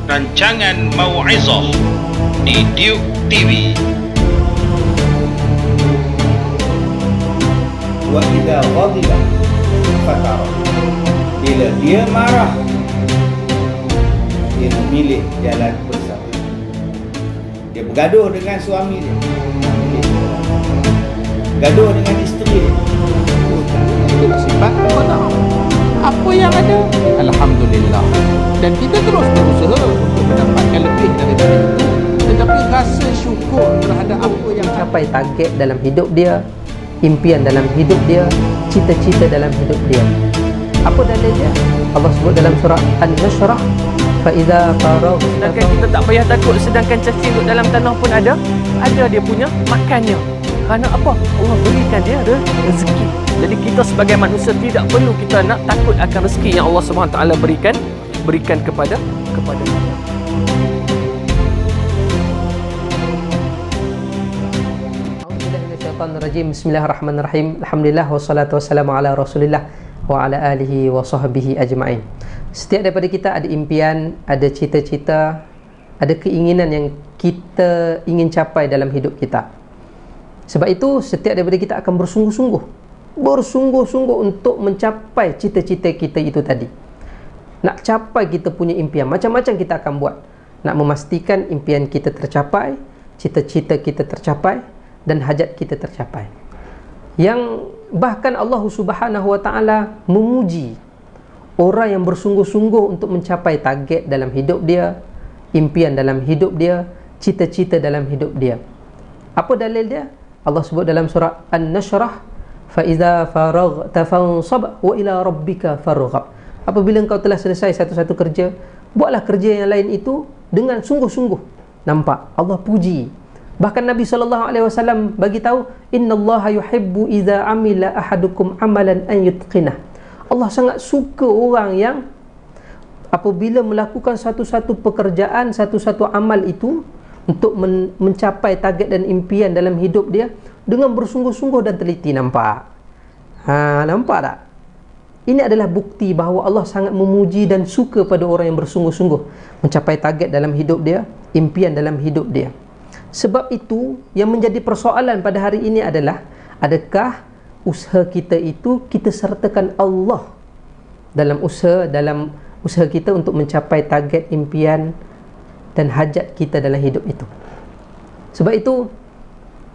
rancangan Mau'izah di Duke TV. Wa idza ghadiba fatara. Bila dia marah, dia memilih jalan bersabar. Dia bergaduh dengan suami dia, gaduh dengan isteri dia. Itulah sifat kepada apa yang ada, alhamdulillah. Dan kita terus berusaha untuk mendapatkan lebih daripada itu. Tetapi rasa syukur terhadap apa yang capai target dalam hidup dia, impian dalam hidup dia, cita-cita dalam hidup dia. Apa dalilnya? Allah sebut dalam surah An-Nashrah, fa idza faragh. Sedangkan kita tak payah takut, sedangkan cacing duduk dalam tanah pun ada dia punya makannya. Kerana apa? Allah berikan dia rezeki. Jadi kita sebagai manusia tidak perlu kita nak takut akan rezeki yang Allah SWT berikan kepada kita. Bismillahirrahmanirrahim. Alhamdulillah wassalatu wassalamu ala Rasulillah wa ala alihi wa sahbihi ajma'in. Setiap daripada kita ada impian, ada cita-cita, ada keinginan yang kita ingin capai dalam hidup kita. Sebab itu setiap daripada kita akan bersungguh-sungguh untuk mencapai cita-cita kita itu tadi. Nak capai kita punya impian, macam-macam kita akan buat. Nak memastikan impian kita tercapai, cita-cita kita tercapai, dan hajat kita tercapai. Yang bahkan Allah Subhanahu Wa Taala memuji orang yang bersungguh-sungguh untuk mencapai target dalam hidup dia, impian dalam hidup dia, cita-cita dalam hidup dia. Apa dalil dia? Allah sebut dalam surah An-Nashrah, fa iza faraghta fansab wa ila rabbika farghab. Apabila engkau telah selesai satu-satu kerja, buatlah kerja yang lain itu dengan sungguh-sungguh. Nampak? Allah puji. Bahkan Nabi SAW bagi tahu, innallaha yuhibbu iza amila ahadukum amalan an yutqinah. Allah sangat suka orang yang apabila melakukan satu-satu pekerjaan, satu-satu amal itu untuk mencapai target dan impian dalam hidup dia dengan bersungguh-sungguh dan teliti. Nampak? Nampak tak? Ini adalah bukti bahawa Allah sangat memuji dan suka pada orang yang bersungguh-sungguh mencapai target dalam hidup dia, impian dalam hidup dia. Sebab itu yang menjadi persoalan pada hari ini adalah, adakah usaha kita itu kita sertakan Allah dalam usaha kita untuk mencapai target, impian dan hajat kita dalam hidup itu. Sebab itu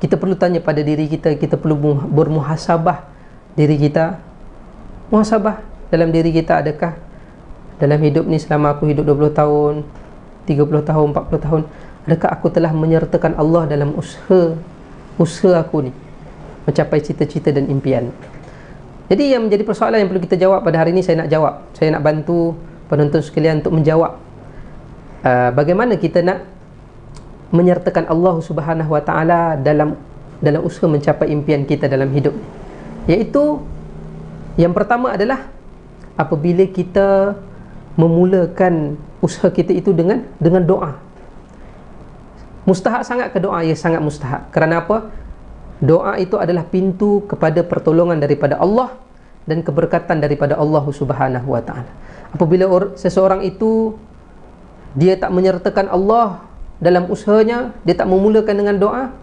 kita perlu tanya pada diri kita, kita perlu bermuhasabah diri kita. Muhasabah dalam diri kita, adakah dalam hidup ni selama aku hidup 20 tahun, 30 tahun, 40 tahun, adakah aku telah menyertakan Allah dalam usaha aku ni mencapai cita-cita dan impian. Jadi yang menjadi persoalan yang perlu kita jawab pada hari ini, saya nak jawab. Saya nak bantu penonton sekalian untuk menjawab bagaimana kita nak menyertakan Allah Subhanahu Wa Taala dalam usaha mencapai impian kita dalam hidup. Iaitu yang pertama adalah apabila kita memulakan usaha kita itu dengan doa. Mustahak sangat ke doa? Ya, sangat mustahak. Kerana apa? Doa itu adalah pintu kepada pertolongan daripada Allah dan keberkatan daripada Allah Subhanahu Wa Taala. Apabila seseorang itu dia tak menyertakan Allah dalam usahanya, dia tak memulakan dengan doa,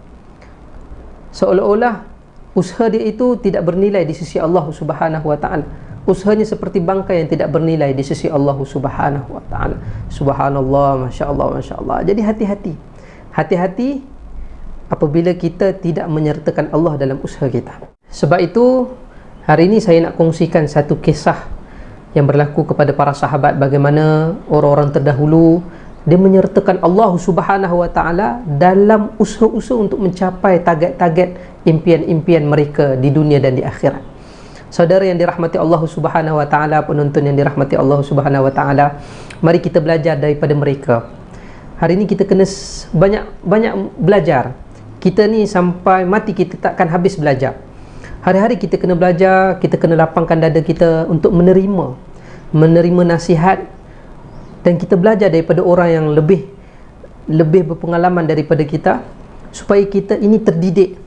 seolah-olah usaha dia itu tidak bernilai di sisi Allah Subhanahu Wa Taala. Usahanya seperti bangkai yang tidak bernilai di sisi Allah Subhanahu Wa Taala. Subhanallah, masya-Allah, masya-Allah. Jadi hati-hati apabila kita tidak menyertakan Allah dalam usaha kita. Sebab itu hari ini saya nak kongsikan satu kisah yang berlaku kepada para sahabat, bagaimana orang-orang terdahulu dia menyertakan Allah Subhanahu Wa Taala dalam usaha-usaha untuk mencapai target-target impian-impian mereka di dunia dan di akhirat. Saudara yang dirahmati Allah Subhanahu Wa Taala, penonton yang dirahmati Allah Subhanahu Wa Taala, mari kita belajar daripada mereka. Hari ini kita kena banyak belajar. Kita ni sampai mati kita takkan habis belajar. Hari-hari kita kena belajar, kita kena lapangkan dada kita untuk menerima nasihat, dan kita belajar daripada orang yang lebih berpengalaman daripada kita, supaya kita ini terdidik,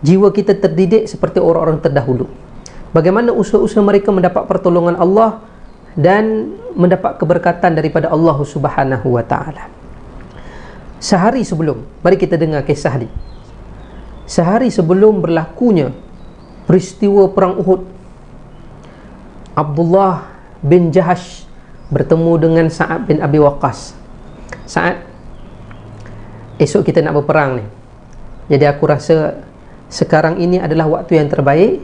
jiwa kita terdidik seperti orang-orang terdahulu. Bagaimana usaha-usaha mereka mendapat pertolongan Allah dan mendapat keberkatan daripada Allah Subhanahu wa taala. Sehari sebelum, mari kita dengar kisah ni. Sehari sebelum berlakunya peristiwa perang Uhud, Abdullah bin Jahash bertemu dengan Sa'ad bin Abi Waqqas. Sa'ad, esok kita nak berperang ni. Jadi aku rasa sekarang ini adalah waktu yang terbaik.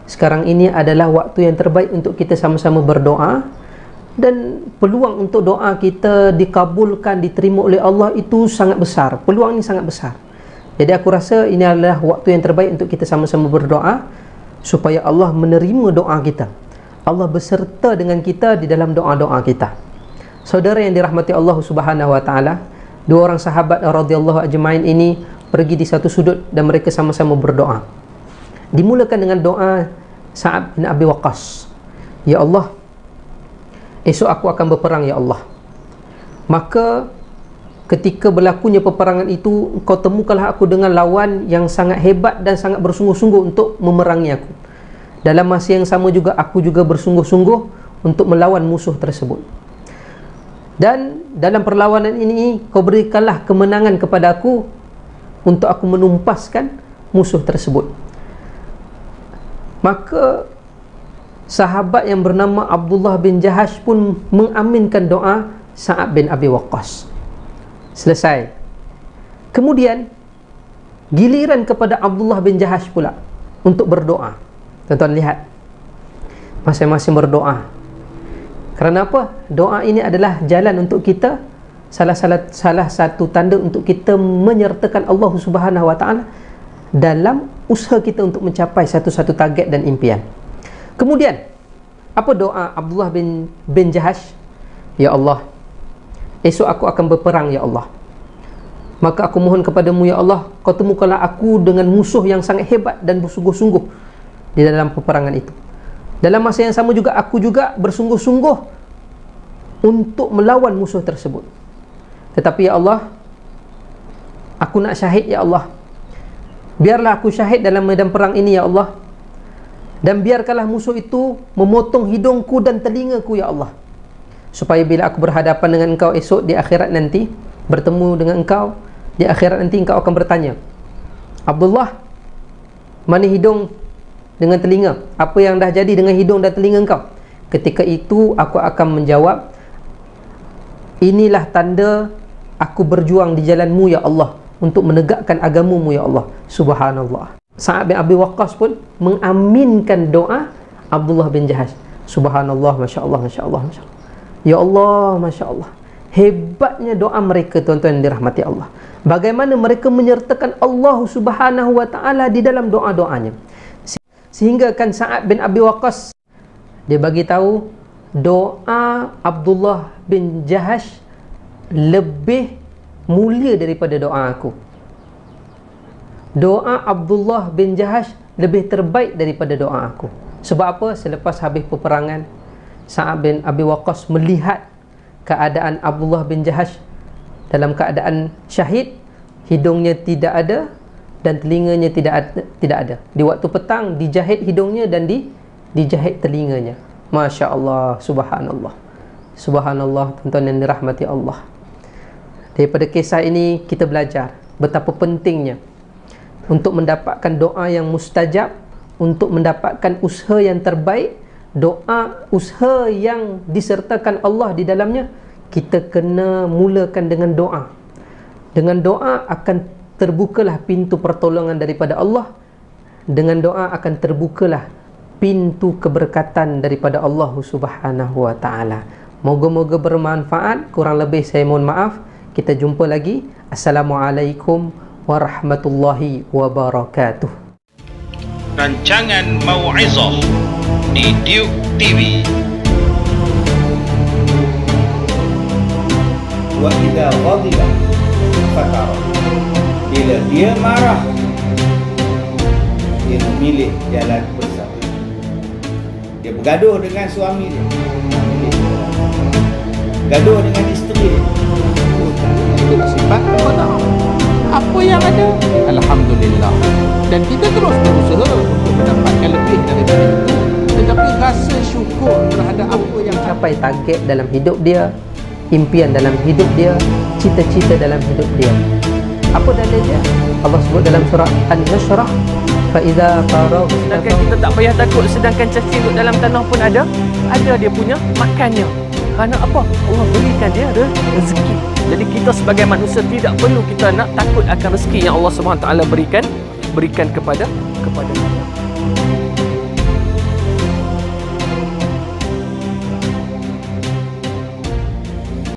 Sekarang ini adalah waktu yang terbaik untuk kita sama-sama berdoa, dan peluang untuk doa kita dikabulkan, diterima oleh Allah itu sangat besar. Peluang ini sangat besar. Jadi aku rasa ini adalah waktu yang terbaik untuk kita sama-sama berdoa supaya Allah menerima doa kita. Allah beserta dengan kita di dalam doa-doa kita. Saudara yang dirahmati Allah Subhanahu wa taala, dua orang sahabat radhiyallahu ajmain ini pergi di satu sudut dan mereka sama-sama berdoa. Dimulakan dengan doa Sa'ad bin Abi Waqqas. Ya Allah, esok aku akan berperang ya Allah. Maka ketika berlakunya peperangan itu, Engkau temukanlah aku dengan lawan yang sangat hebat dan sangat bersungguh-sungguh untuk memerangi aku. Dalam masa yang sama juga aku juga bersungguh-sungguh untuk melawan musuh tersebut. Dan dalam perlawanan ini Kau berikanlah kemenangan kepada aku untuk aku menumpaskan musuh tersebut. Maka sahabat yang bernama Abdullah bin Jahash pun mengaminkan doa Sa'ad bin Abi Waqqas. Selesai. Kemudian giliran kepada Abdullah bin Jahash pula untuk berdoa. Tuan-tuan lihat, masing-masing berdoa. Kerana apa? Doa ini adalah jalan untuk kita, salah satu tanda untuk kita menyertakan Allah Subhanahu wa taala dalam usaha kita untuk mencapai satu-satu target dan impian. Kemudian apa doa Abdullah bin Jahash? Ya Allah, esok aku akan berperang ya Allah. Maka aku mohon kepadamu ya Allah, Kau temukanlah aku dengan musuh yang sangat hebat dan bersungguh-sungguh di dalam peperangan itu. Dalam masa yang sama juga aku juga bersungguh-sungguh untuk melawan musuh tersebut. Tetapi ya Allah, aku nak syahid ya Allah. Biarlah aku syahid dalam medan perang ini ya Allah. Dan biarkanlah musuh itu memotong hidungku dan telingaku ya Allah, supaya bila aku berhadapan dengan Engkau esok di akhirat nanti, bertemu dengan Engkau di akhirat nanti, Engkau akan bertanya, Abdullah, mana hidung dengan telinga? Apa yang dah jadi dengan hidung dan telinga Engkau? Ketika itu aku akan menjawab, inilah tanda aku berjuang di jalan-Mu ya Allah, untuk menegakkan agama-Mu ya Allah. Subhanallah. Sa'ad bin Abi Waqqas pun mengaminkan doa Abdullah bin Jahash. Subhanallah, Masya Allah, Masya Allah, Masya Allah. Ya Allah, Masya Allah. Hebatnya doa mereka, tuan-tuan yang dirahmati Allah. Bagaimana mereka menyertakan Allah Subhanahu wa ta'ala di dalam doa-doanya. Sehingga kan Sa'ad bin Abi Waqqas, dia bagi tahu doa Abdullah bin Jahash lebih mulia daripada doa aku. Doa Abdullah bin Jahash lebih terbaik daripada doa aku. Sebab apa? Selepas habis peperangan, Sa'ad bin Abi Waqqas melihat keadaan Abdullah bin Jahash dalam keadaan syahid, hidungnya tidak ada dan telinganya tidak ada. Di waktu petang dijahit hidungnya dan dijahit telinganya. Masya Allah, subhanallah. Subhanallah, tuan-tuan yang dirahmati Allah. Daripada kisah ini kita belajar betapa pentingnya untuk mendapatkan doa yang mustajab, untuk mendapatkan usaha yang terbaik, doa, usaha yang disertakan Allah di dalamnya. Kita kena mulakan dengan doa. Dengan doa akan terbukalah pintu pertolongan daripada Allah. Dengan doa akan terbukalah pintu keberkatan daripada Allah Subhanahu wa ta'ala. Moga-moga bermanfaat. Kurang lebih saya mohon maaf. Kita jumpa lagi. Assalamualaikum warahmatullahi wabarakatuh. Rancangan Mau'izah di Duke TV. Wa idza ghadiba fatara. Bila dia marah, dia memilih jalan besar. Dia bergaduh dengan suami dia, gaduh dengan isteri dia. Itulah sifat kau tahu. Apa yang ada, alhamdulillah. Dan kita terus berusaha untuk mendapatkan lebih daripada itu. tetapi rasa syukur terhadap apa yang capai target dalam hidup dia, impian dalam hidup dia, cita-cita dalam hidup dia. Apa dalilnya? Allah sebut dalam surah An-Nashrah, fa idza faragh. Sedangkan kita tak payah takut, sedangkan cacing duduk dalam tanah pun ada dia punya makannya. Kerana apa? Allah berikan dia rezeki. Jadi kita sebagai manusia tidak perlu kita nak takut akan rezeki yang Allah SWT berikan kepada kita.